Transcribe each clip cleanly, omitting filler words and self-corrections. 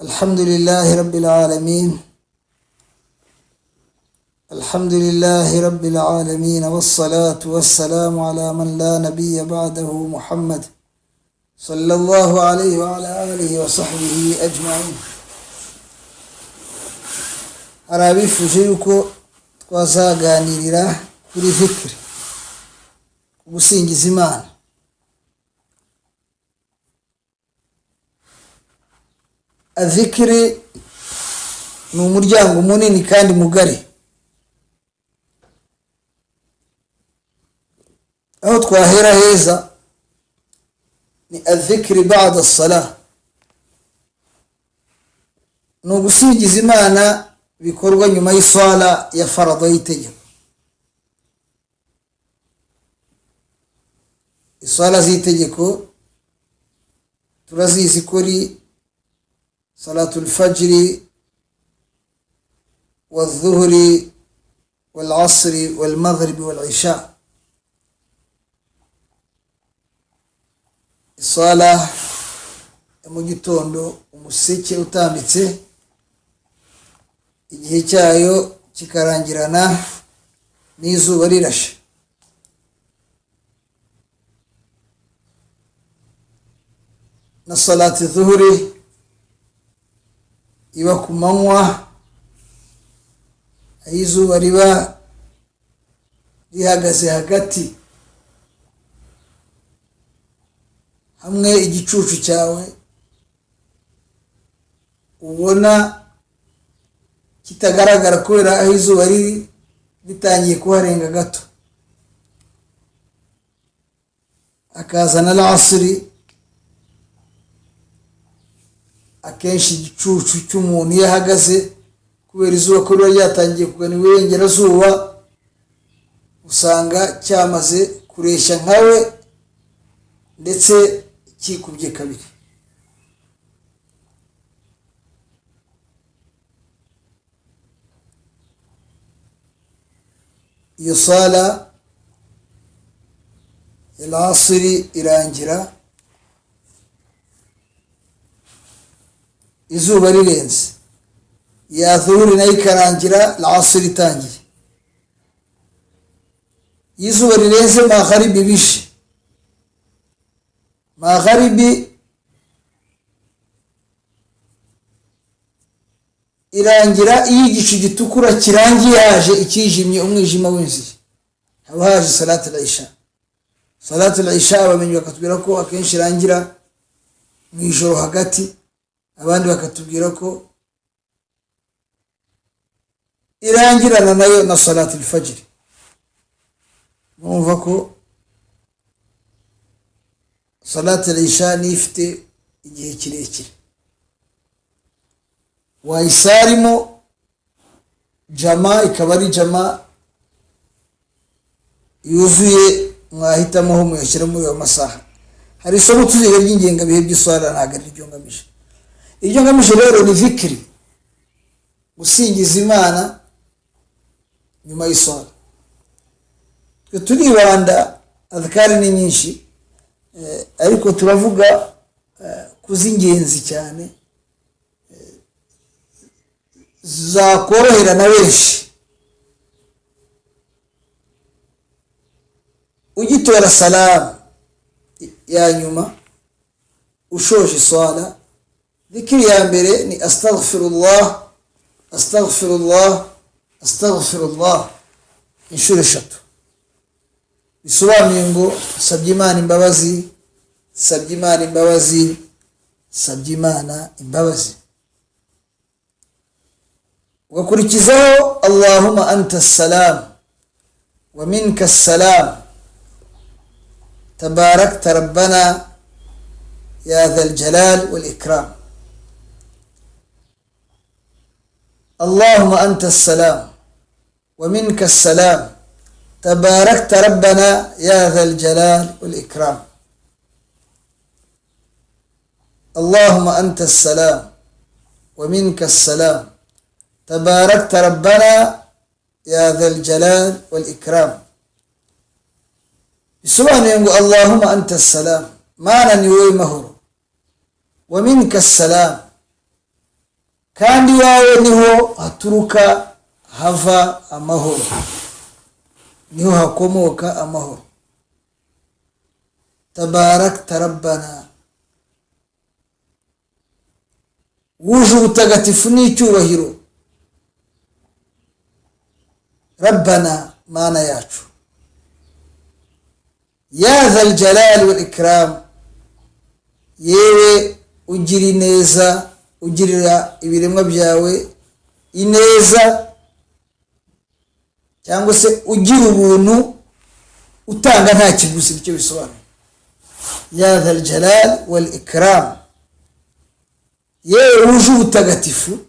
الحمد لله رب العالمين. الحمد لله رب العالمين، والصلاة والسلام على من لا نبي بعده محمد صلى الله عليه وعلى آله وصحبه أجمعين. arabifuje yuko twazaganirira kuri zikiri, gusingiza Imana. Azikiri ni umuryango munini kandi mugari, aho twahera heza ni azikiri ba'da as-salah, ni ugusingiza Imana bikorwa nyuma y'isala ya faradha y'itegeko. Isala z'itegeko turazizi kuri salatul fajri والظهر والعصر والمغرب والعشاء. Isala ya mu gitondo, umuseke utambitse, igihe cyayo kikarangirana n'izuba rirashe. Na salati zuhuri iba ku manywa, aho izuba riba rihagaze hagati, hamwe igicucu cyawe ubona kitagaragara kubera aho izuba riri ritangiye kuharenga gato. Akazana al-asri, akenshi igicucu cy'umuntu iyo ahagaze kubera izuba ko riba ryatangiye kugana iburengerazuba, usanga cyamaze kureshya nkawe ndetse kikubye kabiri. Iyo sala al-asri irangira izuba rirenze, ya dhuhuri nayo ikarangira al-asri itangiye. Izuba rirenze magharibi bishe. Magharibi irangira iyo igicu gitukura kirangiye, haje ikijimye, umwijima winziye, haba haje salatu al-isha. Salatu al-isha abamenyi bakatubwira ko akenshi irangira mu ijoro hagati, abandi bakatubwira ko irangirana nayo na salatu al-fajr. Mwumva ko salatu al-isha ni ifite igihe kirekire. Wayisarimo jama ikaba ari jama yuzuye, mwahitamo ho muyashyira muri ayo masaha. Hari isomo tuziga ry'ingenga bihe by'isala, ntabwo ari ryo ngamije. Iryo ngamije rero ni zikiri, gusingiza Imana nyuma y'isala. Twe turibanda, adhkari ni nyinshi, ariko turavuga kuz'ingenzi cyane zakorohera na benshi. Ugitora salamu ya nyuma ushoje isala, dhikiri ya mbere ni astaghfirullah, astaghfirullah, astaghfirullah inshuro 3. Bisobanuye ngo sabye Imana imbabazi, sabye Imana imbabazi, sabye Imana imbabazi. Ugakurikizaho Allahumma anta as-salam wa minka as-salam tabarakta rabbana ya dhal jalal wal ikram. Allahumma anta as-salam wa minka as-salam tabarakta rabbana ya dhal jalal wal ikram. Allahumma anta as-salam wa minka as-salam tabarakta rabbana ya dhal jalal wal ikram. Bisobanuye ngo Allahumma anta as-salam, Mana ni wowe mahoro, wa minka as-salam, kandi wawe niho haturuka hava amahoro, niho hakomoka amahoro. Tabarakta rabbana, wuje ubutagatifu n'icyubahiro. Rabbana, mana yacu. Ya dhal jalali wal ikram, yewe ugira ineza, ugirira ibiremwa byawe ineza, cyangwa se ugira ubuntu utanga nta kiguzi. Icyo bisobanura ya dhal jalal wal ikram, yewe wuje ubutagatifu.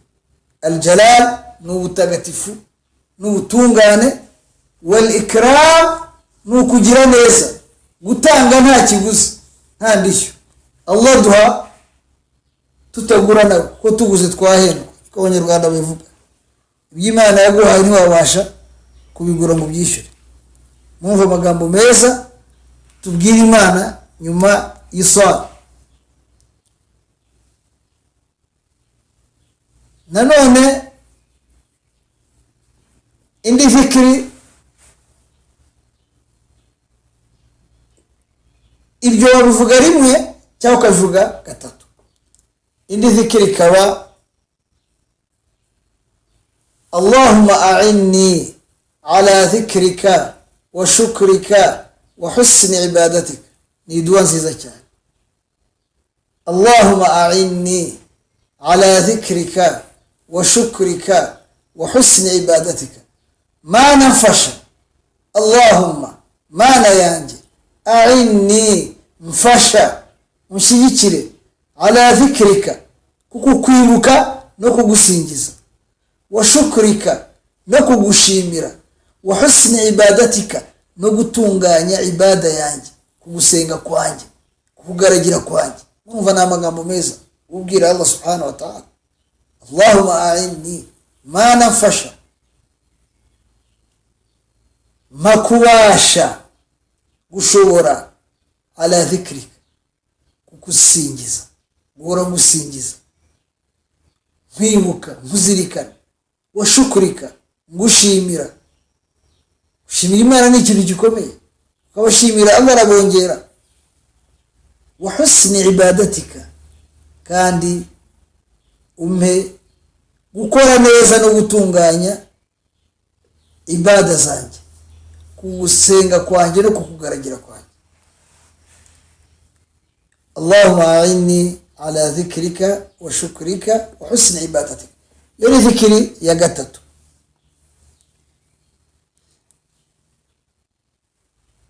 Al jalal ni ubutagatifu n'ubutungane, wal ikram ni ukugira neza, gutanga nta kiguzi nta ndishyo. Allah duha tutagurana, ko tuguze twahendwa, ko Abanyarwanda bivuga. Iby'Imana yaguhaye ntiwabasha kubigura ngo byishyure. Mwumva amagambo meza tubwira Imana nyuma y'iswala. Nanone indi fikiri, ibyo wabivuga rimwe cyangwa ukabivuga gatatu. Indi fikiri ikaba Allahumma a'inni ala dhikrika wa shukrika wa husni ibadatika. Ni dua nziza cyane. Allahumma a'inni ala dhikrika wa shukrika wa husni ibadatika. Mana mfasha, Allahumma, mana yanjye, a'inni, mfasha, mushyigikire, ala dhikrika, kukukwibuka no kugusingiza, wa shukrika, no kugushimira, wa husni ibadatika, no gutunganya ibada yanjye, kugusenga kwanjye, kukugaragira kwanjye. Mwumva ni amagambo meza ubwira Allah subhanahu wa ta'ala. Allahumma a'inni, mana mfasha, makubasha, gushobora, ala dhikrika, kukusingiza, guhora ngusingiza, nkwibuka, nkuzirikana, wa shukrika, ngushimira. Gushimira Imana ni ikintu gikomeye, ukabashimira Allah arabongera. Wa husni ibadatika, kandi umpe gukora neza no gutunganya ibada zanjye, kugusenga kwanjye no kukugaragira kwanjye. Allahumma a'inni ala dhikrika wa shukrika wa husni ibadatika. Iyo ni dhikiri ya gatatu.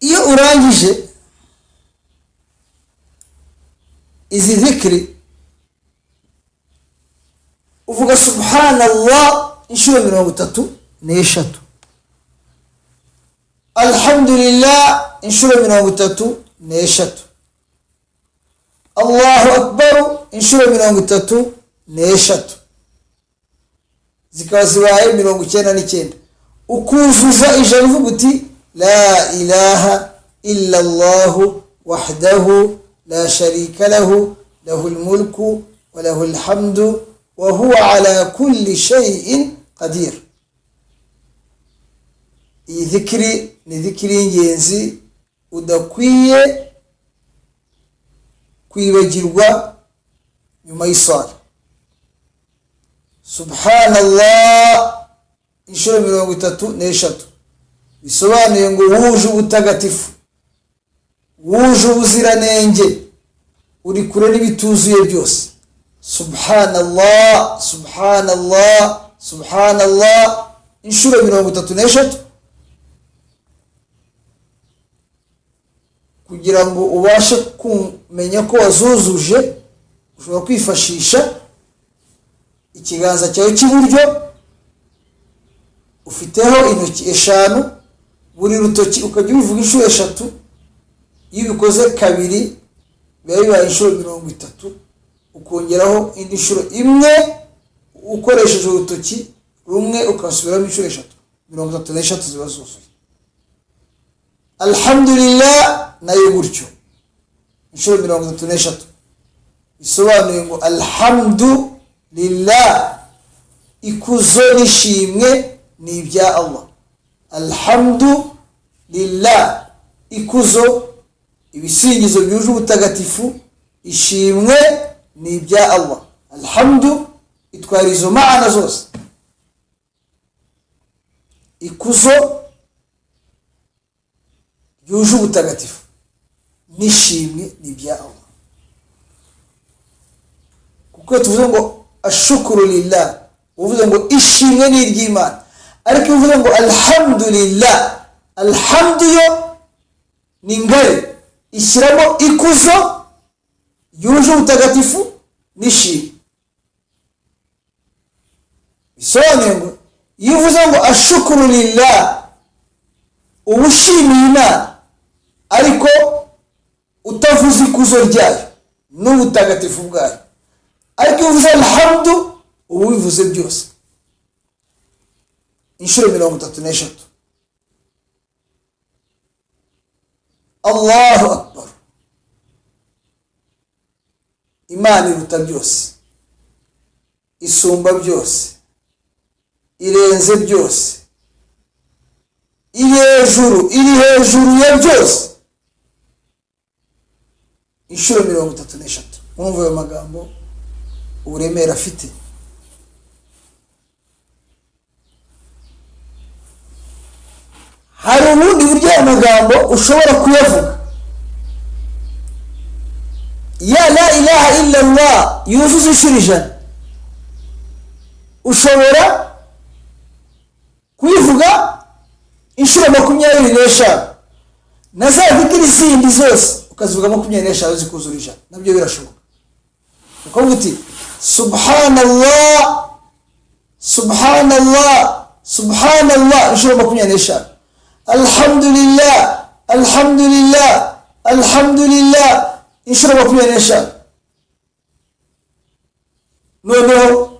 Iyo urangije izi dhikri uvuga subhanallah inshuro 33, alhamdulillah inshuro 33, Allahu akbar inshuro 33, zikaba zibaye 99. ukuzuza ijana uvuga uti la ilaha illa Allah wahdahu la sharika lahu, lahul mulku wa lahul hamdu wa huwa ala kulli shay'in qadir. Iyi dhikri ni dhikri y'ingenzi udakwiye kwibagirwa nyuma y'iswala. Subhanallah inshuro 33 bisobanuye ngo wuje ubutagatifu, wuje ubuziranenge, uri kure n'ibituzuye byose. Subhanallah, subhanallah, subhanallah inshuro 33, kugira ngo ubashe kumenya ko wazuzuje. Ushobora kwifashisha ikiganza cyawe cy'iburyo, ufiteho intoki 5, buri rutoki ukajya ubivuga inshuro 3. Iyo ubikoze kabiri biba bibaye inshuro 30, ukongeraho indi nshuro 1 ukoresheje urutoki rumwe ukasubiramo inshuro 3, 33 ziba zuzuye. Alhamdulillah nayo gutyo inshuro 33, bisobanuye ngo alhamdu lillah, ikuzo nishimwe ni ibya Allah. Alhamdu lillah, ikuzo, ibisingizo byuje ubutagatifu, ishimwe ni ibya Allah. Alhamdu itwara izo maana zose. Ikuzo byuje ubutagatifu nishimwe ni ibya Allah. Kuko tuvuze ngo ashukuru lillah, uvuze ngo ishimwe ni iry'Imana. Ariko uvuze ngo alhamdulillah, alhamdu yo ni ngari, ishyiramo ikuzo yuje ubutagatifu nishimwe. Bisobanuye ngo iyo uvuze ngo ashukuru lillah, ubushimiye Imana ariko utavuze ikuzo ryayo n'ubutagatifu bwayo. Ariko iyo uvuze alhamdu, ubu bivuze byose. Inshuro 33. Allahu akbar. Imana iruta byose, isumba byose, irenze byose, iri hejuru ya byose. Inshuro 33. Mwumva ayo magambo uburemere afite. Hari ubundi buryo ayo magambo ushobora kuyavuga. Ya la ilaha illa Allah yuzuza inshuro 100. Ushobora kuyivuga inshuro 25. Na za dhikiri zindi zose ukazivuga 25 zikuzura 100. Nabyo birashoboka. Ukavuga uti subhanallah, subhanallah, subhanallah inshuro 25. Alhamdulillah, alhamdulillah, alhamdulillah inshuro 25. Noneho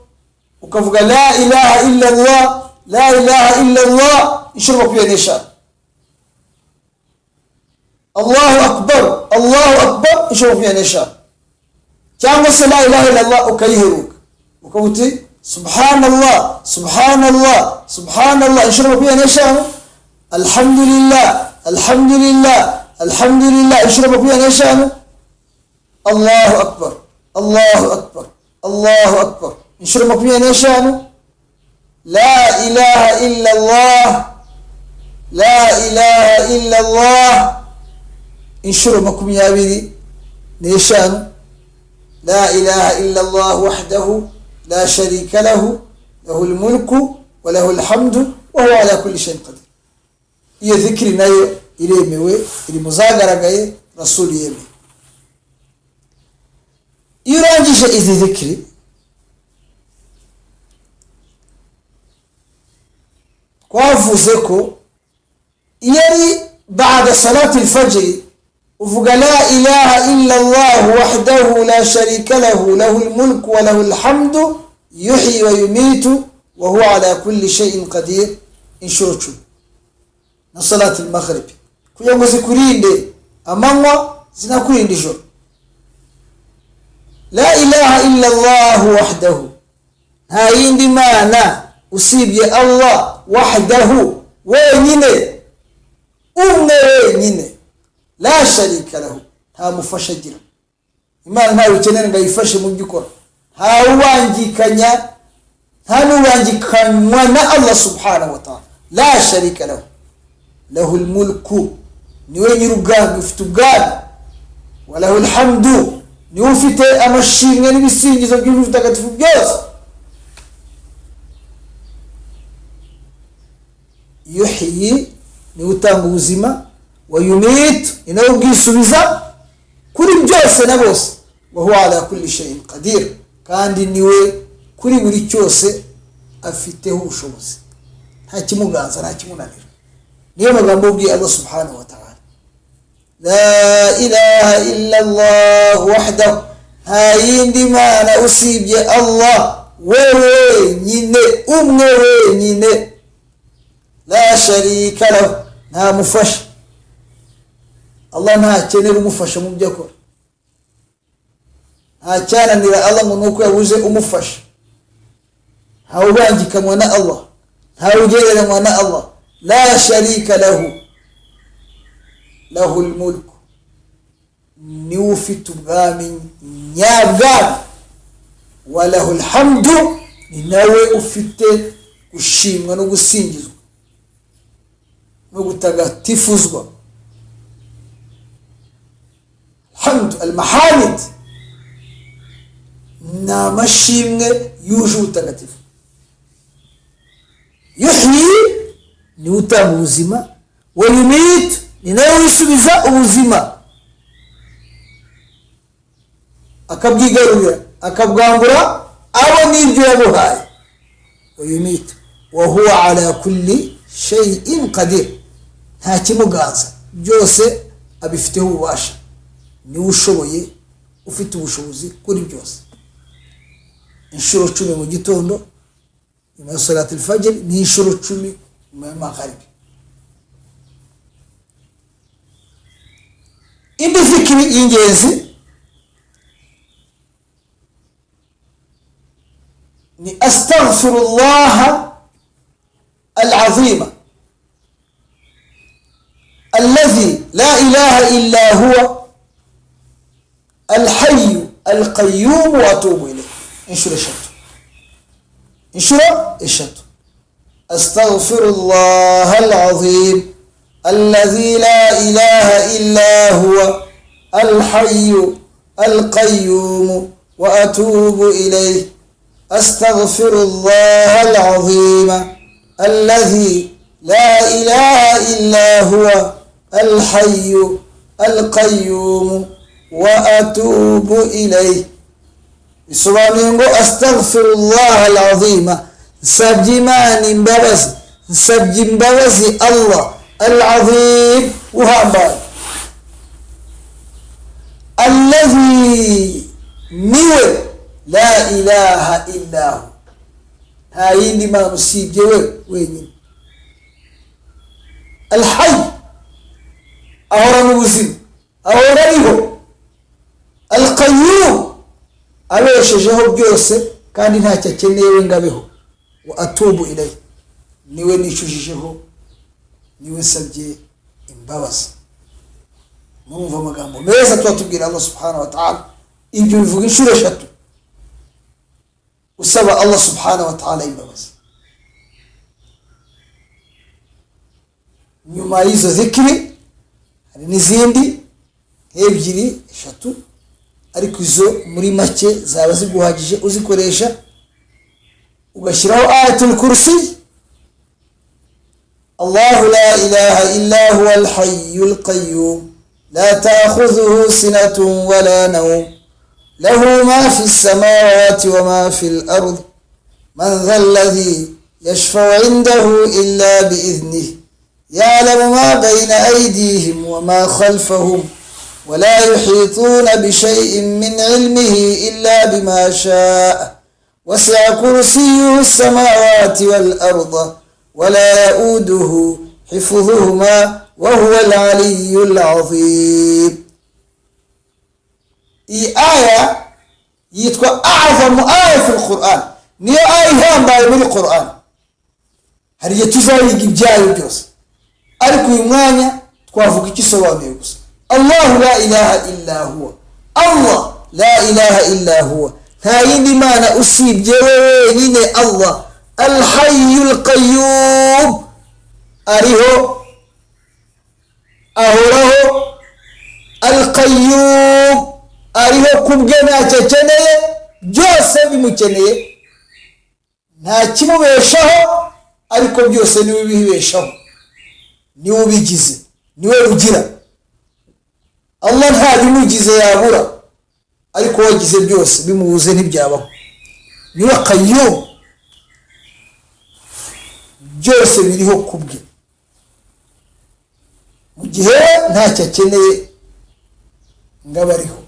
ukavuga la ilaha illa Allah, la ilaha illa Allah inshuro 25. Allahu akbar inshuro 25. Cyangwa se la ilaha illa Allah ukayiheruka ukavuga subhanallah, subhanallah, subhanallah inshuro 25. Alhamdulillah, alhamdulillah, alhamdulillah inshuro 25. Allahu akbar, Allahu akbar, Allahu akbar inshuro 25. La ilaha illa Allah, la ilaha illa Allah inshuro 25. لا إله إلا الله وحده لا شريك له له الملك وله الحمد وهو على كل شيء قدير. iyo dhikri nayo iremewe, iri muzagaragaye Rasul yeme. Iyo urangije izi dhikri twavuze ko iyo ari baada salati al-fajr uvuga la ilaha illa Allah wahdahu la sharika lahu lahul mulku wa lahul hamdu yuhyi wa yumitu wa huwa ala kulli shay'in qadir inshuro 10. Na salati al-maghrib kugira ngo zikurinde amanywa zinakurinde ijoro. La ilaha illa Allah wahdahu, nta yindi mana usibye Allah, wahdahu wenyine, umwe wenyine, la sharika lahu nta mufasha agira. Imana ntawe ukenera ngo ayifashe mu byo ukora, nta ubangikanya, nta n'ubangikanywa na Allah subhanahu wa ta'ala. La sharika lahu lahul mulku, niwe nyir'ubwami, ufite ubwami, wa lahul hamdu, niwe ufite amashimwe n'ibisingizo by'ubutagatifu byose. Yuhyi, niwe utanga ubuzima, wa yumitu, ni nawe ubwisubiza kuri byose na bose, wa huwa ala kulli shay'in qadir, kandi niwe kuri buri cyose afiteho ubushobozi, nta kimuganza nta kimunanira. Niyo magambo ubwiye Allah subhanahu wa ta'ala. La ilaha illa Allah wahdahu, nta yindi mana usibye Allah wenyine, umwe wenyine, la sharika lahu nta mufasha. Allah ntakenera umufasha mu byo akora, ntacyananira Allah ngo nuko yabuze umufasha. ntawubangikanywa na Allah, ntawugereranywa na Allah. La sharika lahu, lahu lmulku, niwe ufite ubwami nyabwami, wa lahu lhamdu, ni nawe ufite gushimwa no gusingizwa no gutagatifuzwa. Hamdu al-mahamid, ni amashimwe yuje ubutagatifu. Yuhyi, ni utanga ubuzima, wa yumit, ni nawe wisubiza ubuzima, akabwigarurira akabwambura abo n'ibyo yabuhaye. Wa yumit wa huwa ala kulli shay'in qadir, nta kimuganza, byose abifiteho ububasha, niwe ushoboye, ufite ubushobozi kuri byose. Inshuro 10 mu gitondo nyuma ya salati al-fajr, ni inshuro 10 nyuma ya magharibi. Indi zikiri y'ingenzi ni astaghfirullah al-azima alladhi la ilaha illa huwa الحي القيوم واتوب اليه. انشر الشتو، انشر الشتو. استغفر الله العظيم الذي لا اله الا هو الحي القيوم واتوب اليه. استغفر الله العظيم الذي لا اله الا هو الحي القيوم وأتوب إليه. بسبب أستغفر الله العظيم، سبجمان مبوزي، سبج مبوزي الله العظيم وهابا الذي نوى لا إله إلا هو. هاي ما نصيب جوي وين الحي أهورا نوزين أهورا نيهو القيوم abeshejeho byose kandi ntacyo akeneye ngabeho. Wa atubu ilay, niwe nishujijeho, niwe nsabye imbabazi. Mumva amagambo meza twatubwira Allah subhanahu wa ta'ala. Ibyo bivuga inshuro 3 usaba Allah subhanahu wa ta'ala imbabazi. Nyuma y'izo zikiri hari n'izindi 2 3, ariko izo muri make zaba ziguhagije uzikoresha ugashyiraho ayatul kursi. Allahu la ilaha illa huwa al-hayyul qayyum la ta'khudhuhu sinatun wa la nawm lahu ma fi as-samawati wa ma fi al-ard man dha alladhi yashfa'u 'indahu illa bi idhnihi ya'lamu ma bayna aydihim wa ma khalfahum ولا يحيطون بشيء من علمه إلا بما شاء وسع كرسيه السماوات والأرض ولا يؤوده حفظهما وهو العلي العظيم. إي آية يتكو أعظم آية في القرآن، نيو آية هم باي من القرآن. هل يتفاوي جاي جوز أركو يمانيا تكوافو كي سوامي يوز. الله لا إله إلا هو، الله لا إله إلا هو. هاي بمعنى أصيب جوين الله الحي القيوم أريه أهره القيوم أريه كبجنا تجنيه جوسف بمجنيه ناكمو بيشه أريكم جوسف نوبيه بيشه نوبي جيز نوبي جيرا. Allah nta bimugize yabura, ariko wagize byose bimubuze ntibyabaho. Niwe Qayyum, byose biriho kubwe mu gihe ntacyo akeneye ngabariho.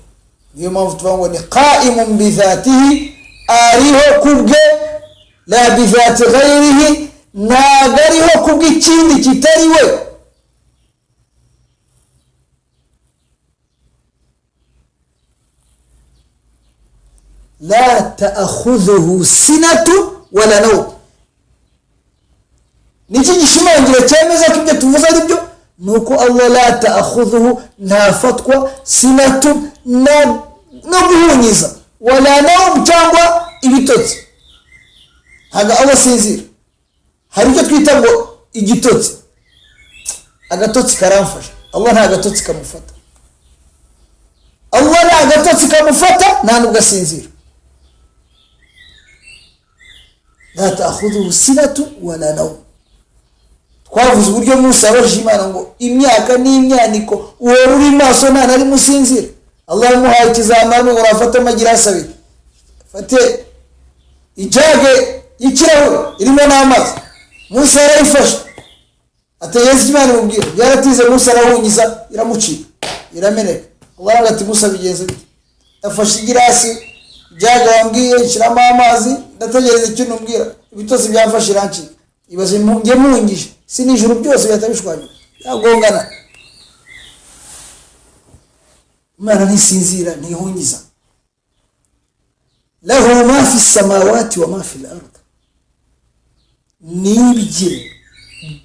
Niyo mpamvu tuvuga ngo ni qa'imun bi dhatihi, ariho kubwe, la bi dhati ghayrihi, nagariho kubwe ikindi kitari we. لا تأخذه سنة wala nawm. Niki gishimangira cyemeza ko ibyo tuvuze ari byo nuko Allah la ta'khudhuhu nafatwa sinatu no guhunyiza wala nawm cyangwa ibitotsi. Haga Allah sinzira. Hari icyo twita ngo igitotsi, agatotsi karamfasha. Allah nta gatotsi kamufata. Allah nta gatotsi kamufata, nta nubwo asinzira. La ta'khudhuhu sinatu wala nawm. Twavuze uburyo Musa abajije Imana ngo imyaka n'imyaniko uwo uri maso nta nari musinzira. Allah yamuhaye ikizamano ngo afate amagira asabire. Fate ijage y'ikirahure irimo n'amazi. Musa yarayifashe. Ateyeze Imana mubwira. Yaratize Musa arahunyiza iramucika. Irameneka. Allah ati Musa bigenze bite? Afashe igirasi ijage wambwiye kiramo amazi ndategereza icyo numbwira. Ibitose byafashe irancika. Ibaze nge mungije. Sinijuru byose byatabishwanye. Yagongana. Imana ntisinzira ntihunyiza. Lahu ma fi samawati wa ma fi al-ard. Nibye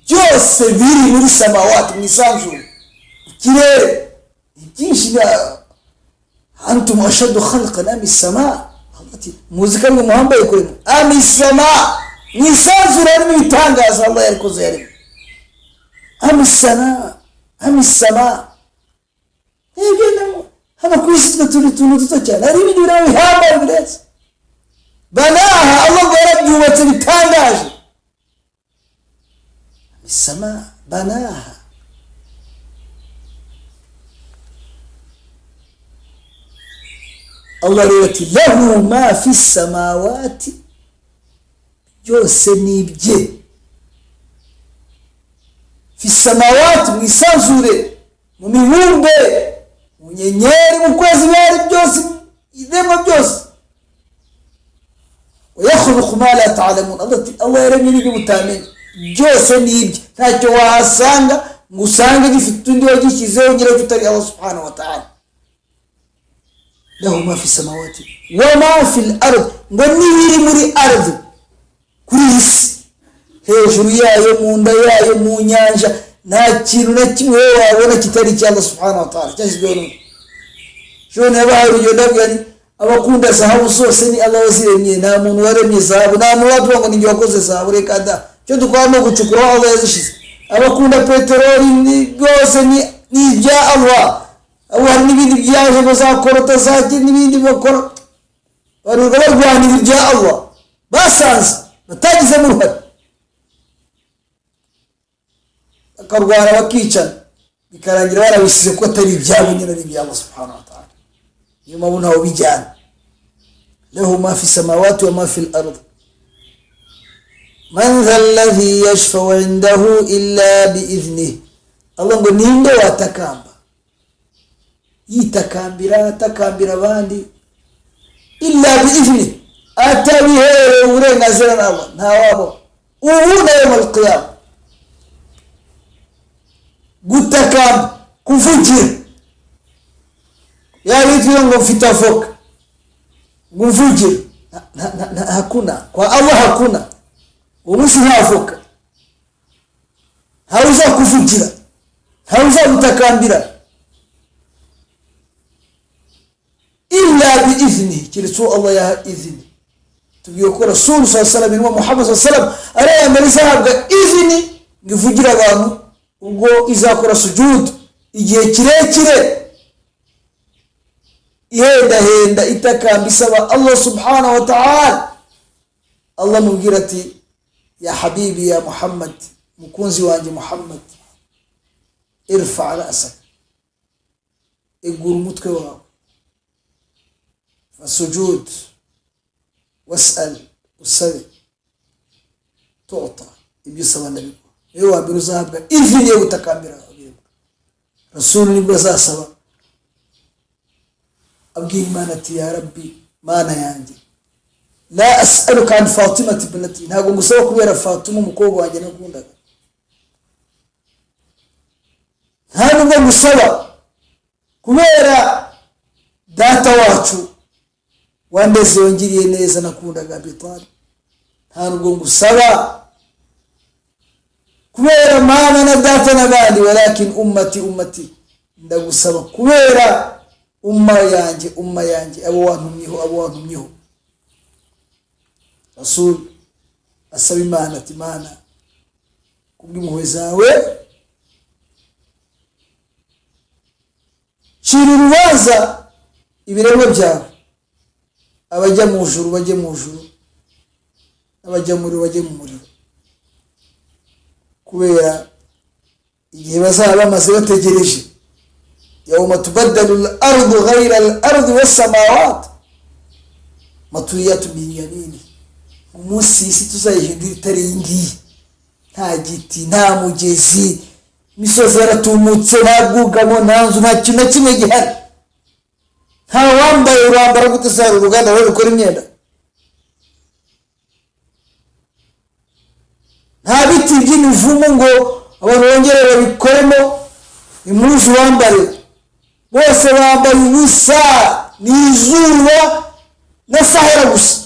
byose biri muri samawati mwisanzure. Kirere byinshi ya antum ashadu khalqan am as-samaa. Hati muzika ngo muhambaye kuri am as-samaa. Mwisanzure ari bitangaza Allah yarikoze yari. Am as-samaa. Hano kwisi tuntu duto cyane ari ibintu birahambaye biretse. Banaha Allah yarabyubatse bitangaje. As-samaa banaha. Allah yati lahu ma fi samawati byose nibye. Fi samawati mwisanzure mu mibumbe mu nyenyeri mu kwezi bari byose idemo byose. Yakhluqu ma la ta'lamun. Allah yaremye ibyo mutamenye byose nibye ntacyo wahasanga ngusanga gifite undi wagikizeho nyira kitari Allah subhanahu wa ta'ala. Lahu ma fi samawati wa ma fi al-ard. Ngo nibiri muri ardh kuri isi hejuru yayo mu nda yayo mu nyanja nta kintu na kimwe wabona kitari cya Allah subhanahu wa ta'ala cyashyizweho n'umuntu. Jone yabahaye urugero ndabwira abakunda zahabu zose ni Allah waziremye. Nta muntu waremye zahabu, nta muntu wavuga ngo ninjye wakoze zahabu. Reka da cyo dukora no gucukura Allah yazishize. Abakunda peteroli ni byose ni ibya Allah. Abo hari n'ibindi byaje bazakorota zaki n'ibindi bakora baruga barwanira ibya Allah basanze batagize mu ruhare akarwara bakicana bikarangira barabisize ko atari ibyabo nyine ari ibya Allah subhanahu wa ta'ala. Niyo mabuna aho bijyana. Lahu ma fi samawati wa ma fi al-ard. Man dha alladhi yashfa'u 'indahu illa bi idhnihi. Allah ngo ninde watakamba yitakambira atakambira abandi illa bi idhnihi atabihere uburenganzira na Allah nta wabo ubu na yawm al-qiyamah. Gutakamba kuvugira yabitwa ngo mfite avoka kuvugira hakuna kwa Allah hakuna. Umunsi nta avoka hauza kuvugira hauza gutakambira illa bi idhnihi. Kirso Allah ya idhni tugiye ko Rasul sallallahu alaihi wasallam wa Muhammad sallallahu alaihi wasallam arayamereza habwa idhni ngivugira abantu ubwo izakora sujud igihe kirekire ihenda itakamba isaba Allah subhanahu wa ta'ala. Allah mubwira ati ya habibi ya Muhammad mukunzi wanjye Muhammad irfa ra'sak igura umutwe wawe fasujud was'al usabi tu'ta ibyo saba ndabiko yewe wabiruza habwa idhni yo gutakambira. Rasul nibwo azasaba abwira Imana ati ya Rabbi mana yanjye la as'aluka an Fatima ibnati. Ntago ngusaba kubera Fatima umukobwa wanjye nakundaga. Ntago ngusaba kubera data wacu wandeze wongiriye neza nakundaga Abi Talib. nta nubwo ngusaba kubera mama na data n'abandi, walakin ummati ndagusaba kubera umma yanjye abo wantumyeho. Rasul asaba Imana ati Mana kubw'impuhwe zawe cira urubanza ibiremwa byawe, abajya mu ijuru bajye mu ijuru, abajya mu muriro bajye mu muriro, kubera igihe bazaba bamaze bategereje yawma tubaddalu al-ardu ghayra al-ardi was-samawati matwiyatu min yamini, umunsi isi tuzayihindura itari ngiyi, nta giti nta mugezi, imisozi yaratumutse, nta bwugamo, nta nzu, nta kintu na kimwe gihari, nta wambaye urambara gute se hari uruganda rwo rukora imyenda, nta biti by'imivumu ngo abantu bongere babikoremo impuzu wambare, bose bambaye ubusa, ni izuba na sahara gusa,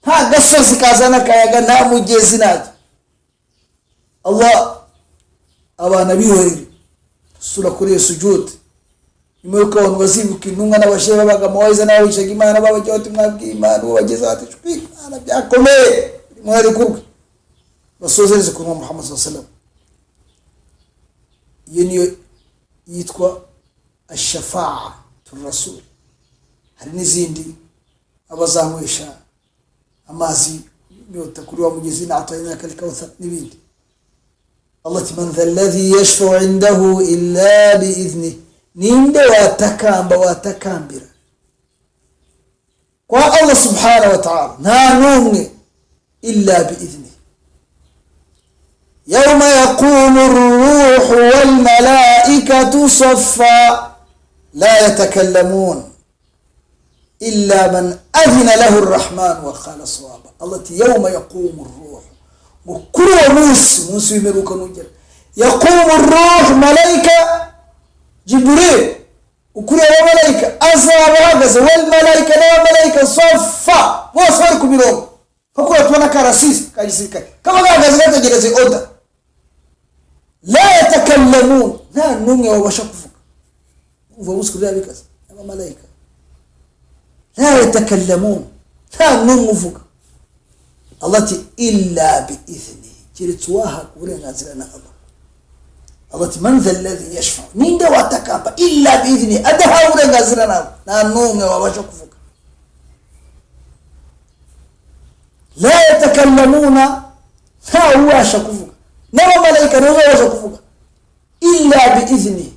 nta gasozi kazana akayaga, nta mugezi, ntajya. Allah abana bihorere sura kuri sujud, nyuma yuko abantu bazibuka intumwa n'abashehe babaga mawayiza n'abahishaga Imana babajya bati mwabwiye Imana uwo bageze bati Imana byakomeye mwari kurwe basozereze kuri Muhammad sallallahu alaihi wasallam. Iyo niyo yitwa ash-shafa'a tur-rasul. Hari n'izindi abazanywesha amazi nyota kuri wa mugezi n'atainaka al-kawthar n'ibindi. Allah man dha alladhi yashfa'u 'indahu illa bi'idhnihi, ninde watakambira kwa Allah subhanahu wa ta'ala nta numwe illa bi'idhnihi. يوم يقوم الروح والملائكة صفا لا يتكلمون إلا من أذن له الرحمن وقال صوابا. الله يوم يقوم الروح وكل موسى يملك نجر يقوم الروح ملائكة جبريل وكل ملائكة أصحاب هذا والملائكة لا ملائكة صفا وصاركم اليوم فكل أتمنى كراسيس كاجسيكا كما قال غزلات جلسي أودا لا يتكلمون لا نوم وبشكفك وفوسك ذلك أما ملائكة لا يتكلمون لا نوم وفك الله إلا بإذنه جلتواها كورين نازلنا الله من ذا الذي يشفع مين ده واتكابا إلا بإذنه أدها كورين نازلنا لا نوم وبشكفك لا يتكلمون لا هو شكفك نرى ملائكة نرى شكفك إلا بإذنه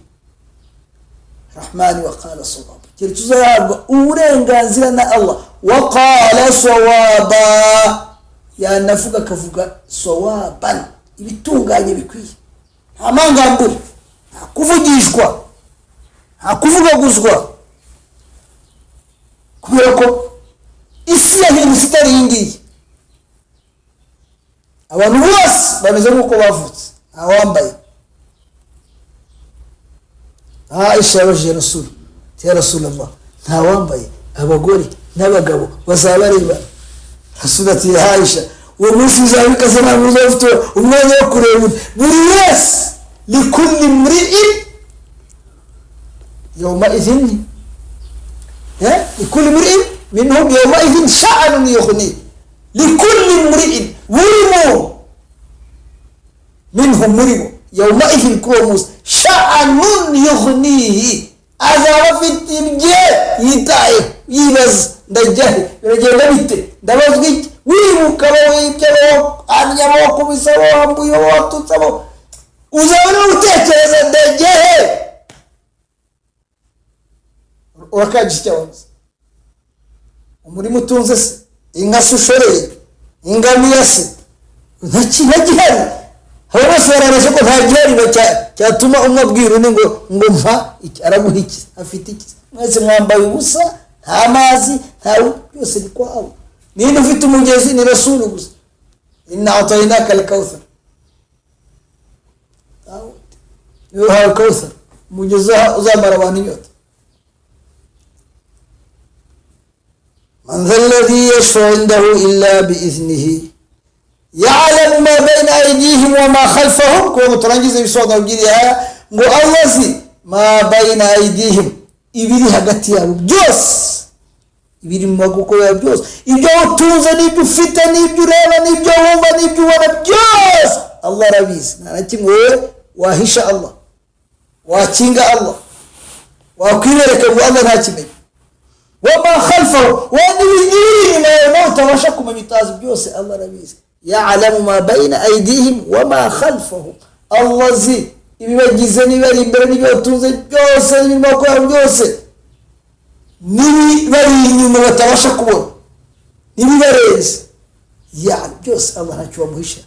رحمن وقال صوابا جلتواها كورين نازلنا الله وقال صوابا يا نفوك كفوك صوابا ibitunganye bikwiye amangambure hakuvugishwa hakuvugaguzwa kubera ko isi yahindutse itari yingiye abantu bose bameze nk'uko bavutse awambaye Aisha yabajije Rasul ya Rasulullah nta wambaye abagore n'abagabo bazabareba Rasul ati ya Aisha uwo munsi uzabikaze ntabwo uzafite umwanya wo kureba buri wese likulli mri'in yawma'idhin likulli mri'in minhum yawma'idhin sha'anun yughni likulli mri'in wurimu minhum murimu yawma'idhin kumus sha'anun yughnihi azaba fiti ibye yitaye yibaza ndajahe biragenda bite ndabazwa iki wibuka wibyo anyamo kubisabo wambuye watutsabo uzabona utekereza ndajahe urakaje cyangwa umurimo utunze se inka sushoreye ingamiya se ntagihari bose barabasha ko ntagihari cyatuma umwabwira undi ngo mva araguha iki afite iki mwese mwambaye ubusa nta mazi nta byose ni kwabo ninde ufite umugezi ni Rasul gusa inna atainaka al-kawthar yuha al-kawthar umugezi uzamara abantu inyota man dha alladhi yashfa'u indahu illa bi'iznihi ya'lamu ma bayna aydihim wa ma khalfahum, ko turangize ibisobanuro by'iriya ngo Allah azi ma bayna aydihim, ibiri hagati yabo byose, ibiri mu maboko yabo byose, ibyo utunze n'ibyo ufite n'ibyo ureba n'ibyo wumva n'ibyo ubona byose Allah arabizi. nta na kimwe wowe wahisha Allah, wakinga Allah, wakwibereka ngo Allah ntakimenye. wama khalfahu, n'ibiri nawe utabasha kumenya utazi byose Allah arabizi. ya'lamu ma bayna aydihim wama khalfahum, Allah azi ibibagize n'ibari imbere n'ibyo batunze byose n'ibiri mu maboko yabo byose, n'ibari inyuma batabasha kubona n'ibibarenze, byose Allah ntacyo wamuhisha.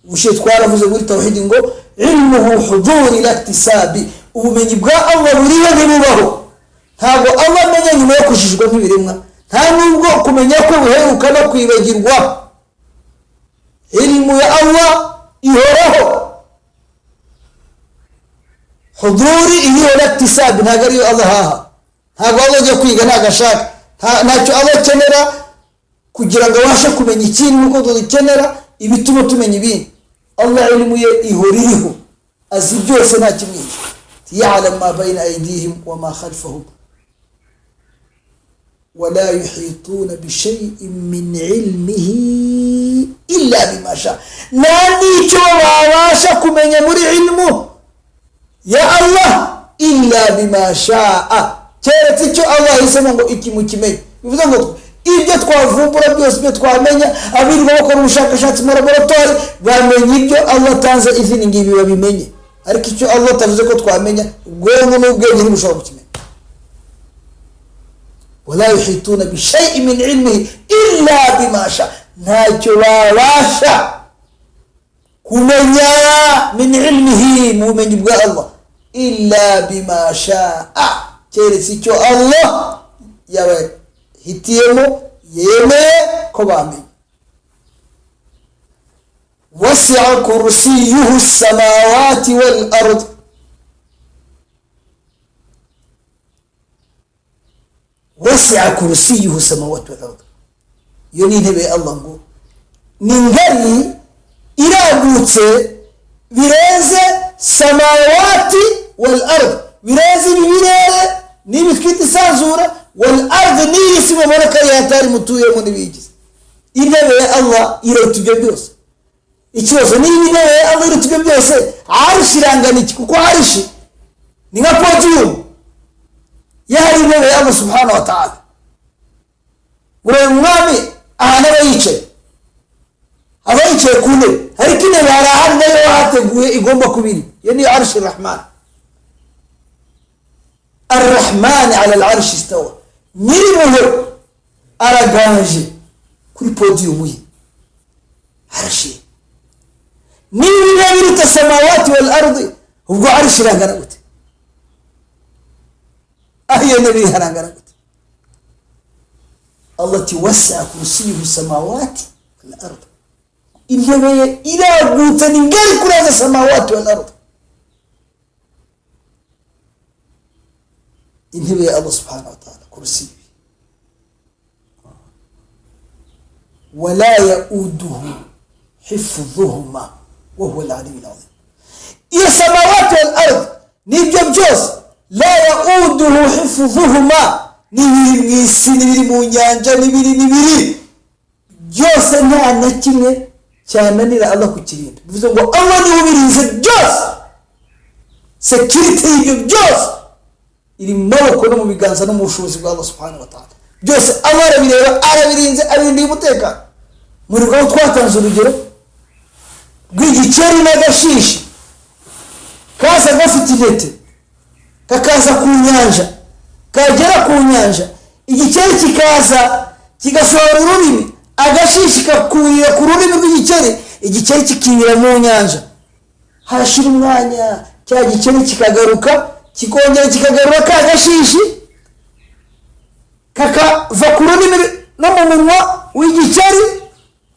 ubushize twaravuze muri tawhid ngo ilmuhu huduri laktisabi, ubumenyi bwa Allah buriho ntibubaho. ntabwo Allah amenya nyuma yo kujijwa nk'ibiremwa, nta nubwo kumenya ko buheruka no kwibagirwa. ilmu ya Allah ihoraho, huduri iriho laktisabi, ntabwo ariyo Allah haha. ntabwo Allah ajya kwiga ntabwo ashaka, ntacyo Allah akenera kugira ngo abashe kumenya ikintu nuko dukenera ibituma tumenya ibindi. Allah ilmu ye ihora iriho, azi byose nta kimwica. ya'lamu ma bayna aydihim wa ma khalfahum ولا يحيطون بشيء من علمه إلا بما شاء. ناني واباشا كمن يمري علمه يا الله إلا بما شاء. كيرتي شو الله يسمى ngo iki mukimenya, bivuze ngo ibyo twavumbura byose, ibyo twamenya, abiri bakora ubushakashatsi mu laboratoire bamenye ibyo Allah tanze izini ngibi babimenye. ariko icyo Allah tavuze ko twamenya, ubwonko n'ubwenge ntibushobora kukimenya. ولا يحيطون بشيء من علمه إلا بما شاء. ntacyo babasha kumenya min ilmihi, mu bumenyi bwa Allah, illa bima sha'a, keretse icyo Allah yabahitiyemo yemeye ko bamenya. wasi'a kursiyuhu as-samawati wal ard. wasi'a kursiyuhu as-samawati wal ard, iyo ni intebe ya Allah ngo ni ngari iragutse birenze samawati wal ard, birenze ibirere n'ibitwita isanzura, wal ard n'isi mubona ko yatari mutuyemo n'ibigize. intebe ya Allah iruta ibyo byose. ikibazo ni intebe ya Allah iruta ibyo byose, arishi irangana iki? kuko arishi ni nka podium yari intebe ya Allah subhanahu wa ta'ala. buri mwami ahantu aba yicaye ku ntebe, ariko intebe hari ahandi nayo hateguye igomba kubiri. iyo ni arshi rahman. arrahmani ala al-arshi istawa, nyirimuhe araganje kuri podium ye, arashi. niba biruta samawati wal ardi, ubwo arshi irangana gute? iyo ntebe irangana gute? Allah ati wasi'a kursiyuhu samawati wal ardi, intebe iragutse ni ngari kuraza samawati wal ardi. intebe ya Allah subhanahu wa ta'ala kursi. wala yauduhu hifdhuhuma wa huwa al-aliyyul azim. iyo samawati wal ardi nibyo byose, la yauduhu hifdhuhuma, n'ibiri mu isi n'ibiri mu nyanja n'ibiri byose, nta na kimwe cyananira Allah kukirinda. bivuze ngo Allah niwe ubirinze byose, security y'ibyo byose iri mu maboko no mu biganza no mu bushobozi bwa Allah subhanahu wa ta'ala. byose Allah arabireba, arabirinze, abirindiye umutekano. muri rwo twatanze urugero rw'igikeri n'agashishi kaza gafite intete, kakaza ku nyanja, kagera ku nyanja, igikeri kikaza kigasohora ururimi, agashishi kakurira ku rurimi rw'igikeri, igikeri kikibira mu nyanja. hashira umwanya, cya gikeri kikagaruka, kikongera kikagarura ka gashishi, kakava ku rurimi no mu munwa w'igikeri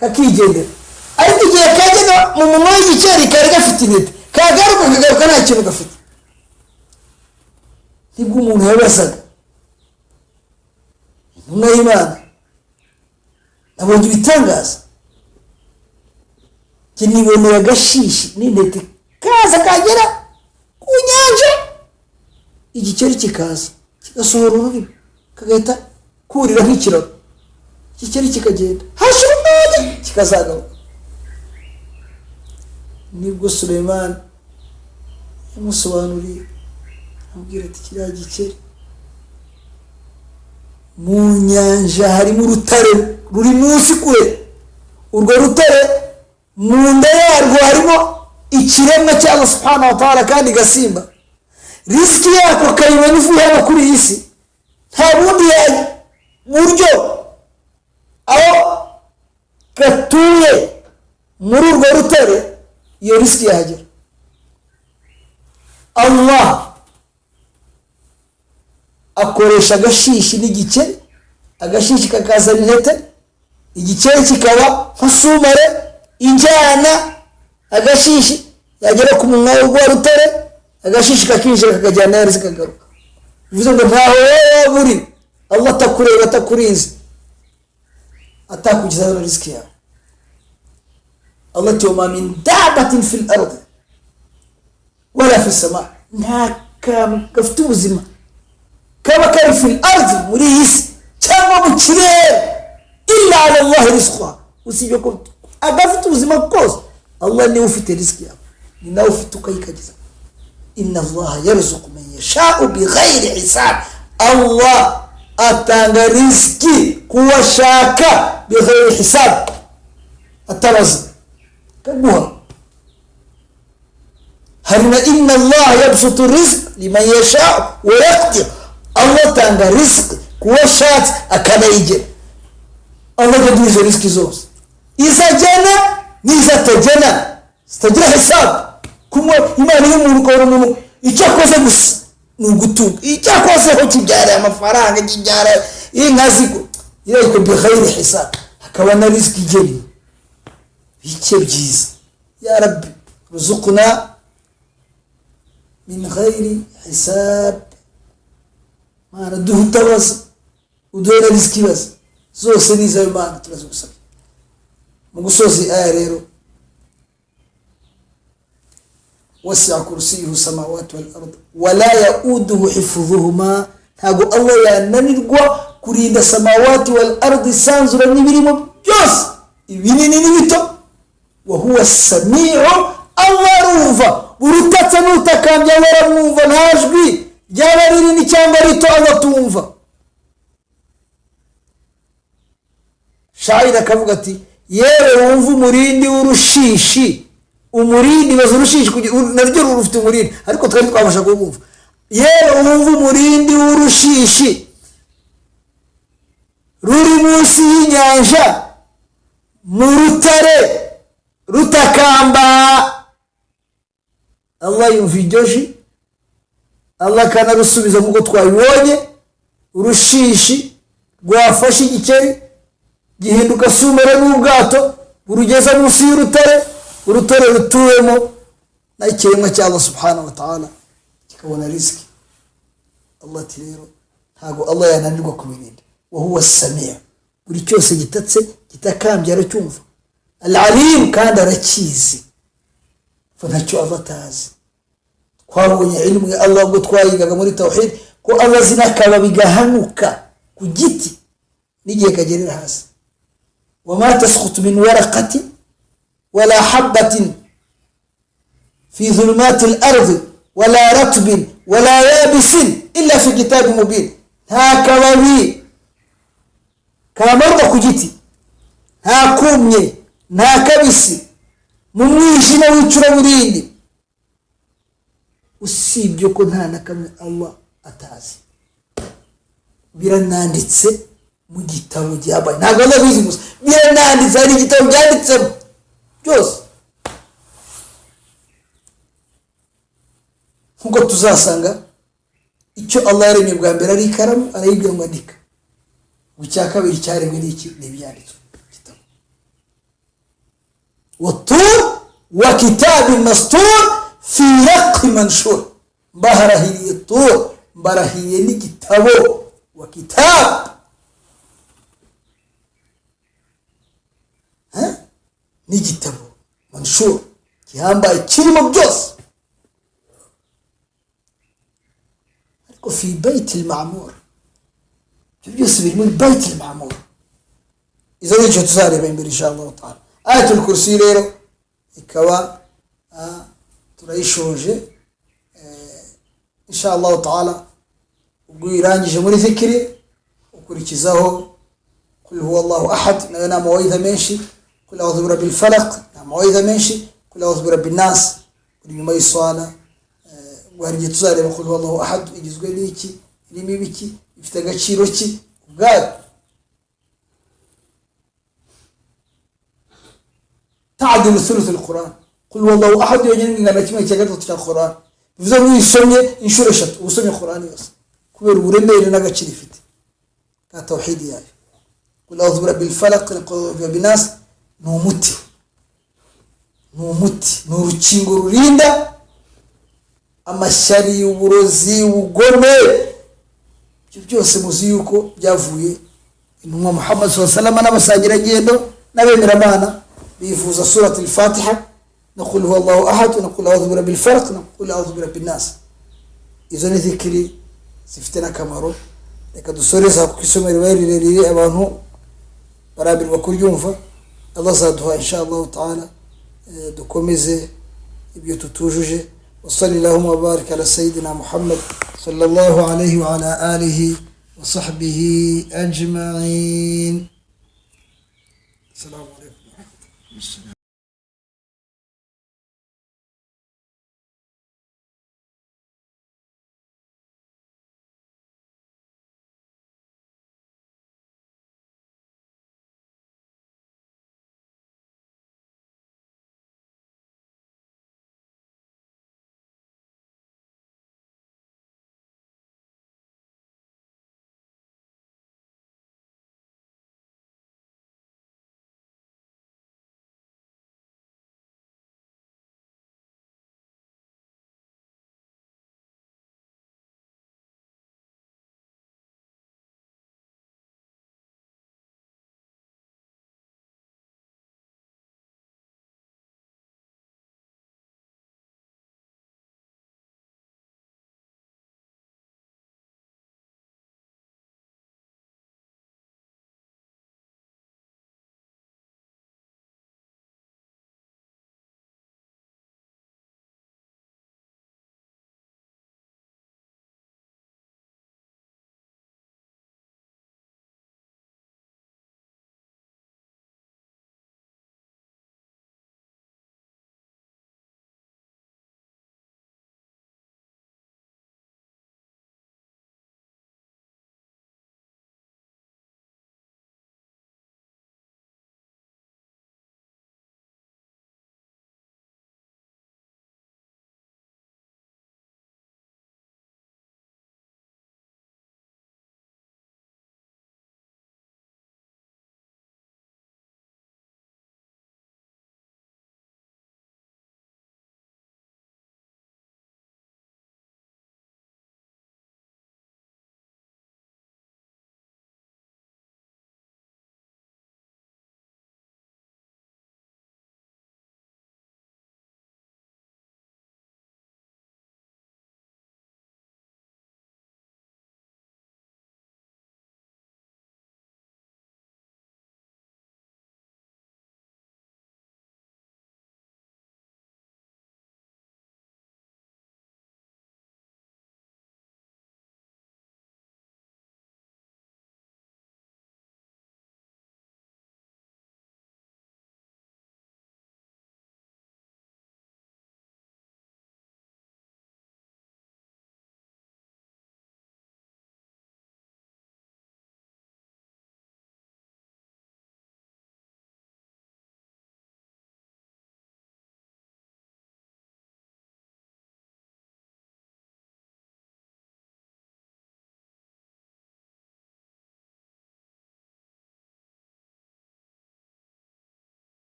kakigendera. ariko igihe kagera mu munwa w'igikeri kari gafite intete, kagaruka kagaruka nta kintu gafite. nibwo umuntu yabazaga intumwa y'Imana, nabonye ibitangaza. kinibonera agashishi n'intete kaza kagera ku nyanja, igikeri kikaza kigasohora ururimi kagahita kurira nk'ikiraro, igikeri kikagenda hashira umwanya kikazagaruka. Nibwo Suleiman yamusobanuriye amubwira ati kiriya gikeri mu nyanja harimo urutare ruri munsi kure, urwo rutare mu nda yarwo harimo ikiremwa cya Allah subhanahu wa ta'ala kandi gasimba, riziki yako kayibona ivuye hano kuri iyi si, nta bundi buryo aho gatuye muri urwo rutare iyo riziki yahagera. Allah akoresha agashishi n'igikeri, agashishi kakazana intete, igikeri kikaba nka sumare injyana agashishi yagera ku munwa w'urwo rutare, agashishi kakinjira kakajyana ya riziki kagaruka. Bivuze ngo ntaho wowe uri Allah atakureba atakurinze atakugiza na riziki yawe. Allah tuma min dabatin fil ardi wala fi sama, nta kantu gafite ubuzima kaba kari fil ardi muri iyi si cyangwa mu kirere illa ala Allah rizquha, usibye ko agafite ubuzima kose Allah niwe ufite riziki yawe, ni nawe ufite ukayikagiza. Inna Allah yarzuqu man yasha'u bighayri hisab, Allah atanga riziki kuwashaka bighayri hisab, atabaza kaguha. harina inna Allah yabsutu rizq liman yasha'u wa yaqdir, Allah atanga riziki kuwashatse akanayigera. Allah yaduha riziki zose, izajana n'izatajana zitagira hisabu. Kumwe Imana y'umuntu ukora umuntu icyo akoze gusa ni ugutunga, icyo akozeho kibyara amafaranga, kibyara inka zigo iriko bighayri hisab, hakaba na riziki igeni bike byiza. Ya Rabbi ruzuqna min ghayri hisab, Mana duhutabaza uduhera riziki baza zose niza Imana turazugusaba. Mu gusoza aya rero, wasi'a kursiyuhu samawati wal ard wala yauduhu hifdhuhuma, ntago Allah yananirwa kurinda samawati wal ard, sanzura n'ibirimo byose ibinini n'ibito. Wa huwa as-sami'u, Allah arumva urutatse n'utakambya waramwumva, nta jwi ryaba rinini cyangwa rito Allah tumva. Shaira akavuga ati yewe wumva umurindi w'urushishi, umurindi baza urushishi naryo rufite umurindi ariko twari twabasha kumva. Yewe wumva umurindi w'urushishi ruri munsi y'inyanja mu rutare rutakamba, Allah yumva iryoji, Allah kanarusubiza nk'uko twabibonye. Urushishi rwafashe igikeri gihinduka sumere n'ubwato burugeza munsi y'urutare, urutare rutuwemo n'ikiremwa cya Allah subhanahu wa ta'ala kikabona riziki. Allah ati rero ntago Allah yananirwa kubirinda. Wa huwa as-sami', buri cyose gitatse kitakambye aracyumva. Al-alim, kandi arakizi, fa ntacyo Allah atazi. Twabonye ilmu ya Allah ubwo twayigaga muri tawhid ko Allah zinakaba bigahanuka ku giti n'igihe kagerera hasi. وما تسقط من ورقة ولا حبة في ظلمات الأرض ولا رطب ولا يابس إلا في كتاب مبين. هكذا بي كامرضا كجيتي هاكومي ناكبسي مميشنا ويتشرا مريني usibye yuko nta na kamwe Allah atazi. Birananditse mu gitabo cyabaye, ntabwo azabizi gusa, birananditse, hari igitabo byanditsemo byose. Nkuko tuzasanga icyo Allah yaremye bwa mbere ari ikaramu, arayibwira ngo andika. Bucya kabiri cyaremwe n'iki? N'ibyanditswe gitabo. Watur wa kitabin mastur fi raqi manshur, mbarahiriye tur, mbarahiye n'igitabo wa kitab, n'igitabo manshur gihambaye kirimo byose ariko fi bayt al-ma'mur byose biri muri bayt al-ma'mur izo nicyo tuzareba imbere inshallah ta'ala ayatul kursi rero ikaba turayishoje inshallah ta'ala ubwo irangije muri zikiri ukurikizaho قل هو الله أحد نانا مواعيد ماشي قل أعوذ برب الفلق مواعيد ماشي قل أعوذ برب الناس ولما يصانا وهرجة تزاري قل هو الله أحد يجوز قليكي لمي بكي يفتقى شيروكي وقال تعدل ثلث القرآن قل هو الله أحد يجنين أنا كما يتقدر القرآن بفضل يسمي إنشورشت وسمي القرآن يوصل كبير ورمي لنقا شريفت كتوحيد يعني قل أعوذ برب الفلق قل برب الناس نومتي n'urukingo rurinda amashyari y'uburozi ubugome ibyo byose muzi yuko byavuye intumwa Muhammad sallallahu alaihi wasallam n'abasangira ngendo n'abemeramana bifuza surati al-Fatiha na qul huwa Allahu ahad na qul a'udhu birabbil falaq na qul a'udhu birabbin nas izo ni zikiri zifite n'akamaro reka dusoreza ku isomero barirerire abantu barabirwa kuryumva Allah azaduha inshallah ta'ala dukomeze ibyo tutujuje wa sallallahu wa baraka ala sayidina Muhammad sallallahu alayhi wa ala alihi wa sahbihi ajma'in. Assalamu alaykum.